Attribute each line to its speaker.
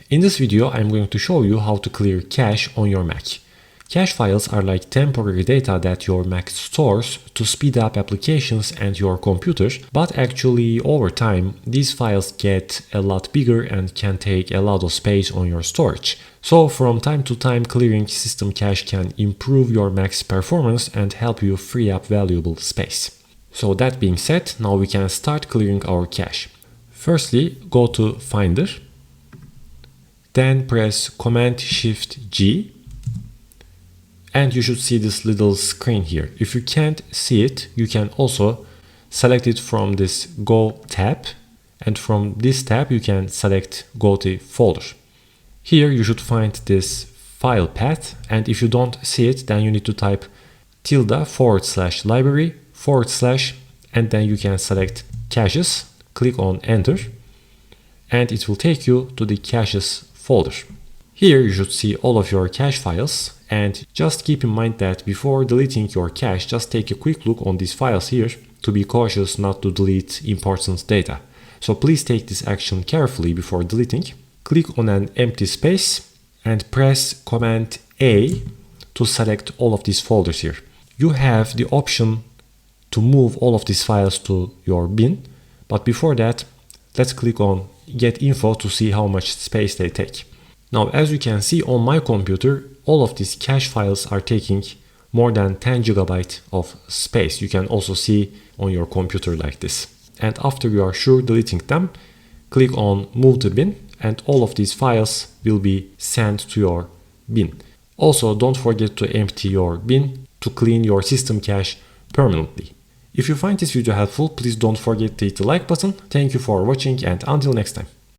Speaker 1: In this video, I'm going to show you how to clear cache on your Mac. Cache files are like temporary data that your Mac stores to speed up applications and your computer, but actually over time, these files get a lot bigger and can take a lot of space on your storage. So from time to time, clearing system cache can improve your Mac's performance and help you free up valuable space. So that being said, now we can start clearing our cache. Firstly, go to Finder, then press Command-Shift-G, and you should see this little screen here. If you can't see it, you can also select it from this Go tab, and from this tab you can select Go to Folder. Here you should find this file path, and if you don't see it, then you need to type ~library/ and then you can select caches, click on enter, and it will take you to the caches folder. Here you should see all of your cache files, and just keep in mind that before deleting your cache, just take a quick look on these files here to be cautious not to delete important data. So please take this action carefully before deleting. Click on an empty space and press Command A to select all of these folders here. You have the option to move all of these files to your bin, but before that, let's click on Get Info to see how much space they take. Now, as you can see on my computer, all of these cache files are taking more than 10 GB of space. You can also see on your computer like this. And after you are sure deleting them, click on Move to Bin, and all of these files will be sent to your bin. Also, don't forget to empty your bin to clean your system cache permanently. If you find this video helpful, please don't forget to hit the like button. Thank you for watching, and until next time.